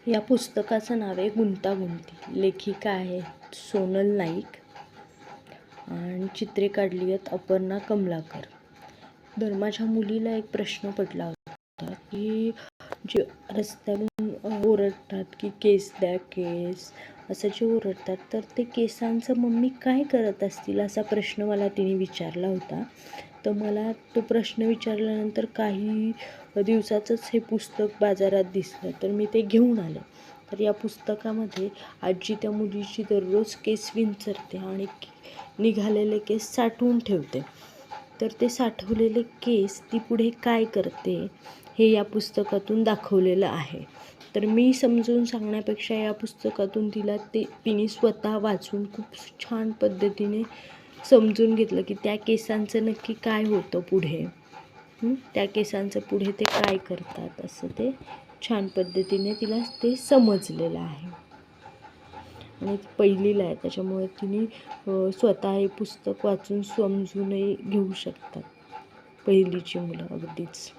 या पुस्तकाचं नाव आहे गुंतागुंती. लेखिका आहेत सोनल नाईक आणि चित्रे काढली आहेत अपर्णा कमलाकर. धर्माच्या मुलीला एक प्रश्न पडला होता की जे रस्त्यावरून ओरडतात की केस द्या केस, असं जे ओरडतात तर ते केसांचं मम्मी काय करत असतील असा प्रश्न मला तिने विचारला होता. तर मला तो प्रश्न विचारल्यानंतर काही दिवसाचंच हे पुस्तक बाजारात दिसलं तर मी ते घेऊन आले. तर या पुस्तकामध्ये आजी त्या मुलीची दररोज केस विंचरते आणि निघालेले केस साठवून ठेवते. तर ते साठवलेले केस ती पुढे काय करते हे या पुस्तकातून दाखवलेलं आहे. तर मी समजून सांगण्यापेक्षा या पुस्तकातून तिने स्वतः वाचून खूप छान पद्धतीने समजून घेतलं की त्या केसांचं नक्की काय होतं पुढे, त्या केसांचं पुढे ते काय करतात असं ते छान पद्धतीने तिला ते समजलेलं आहे. आणि पहिलीला आहे त्याच्यामुळे तिने स्वतः हे पुस्तक वाचून समजूनही घेऊ शकतात पहिलीची मुलं अगदीच.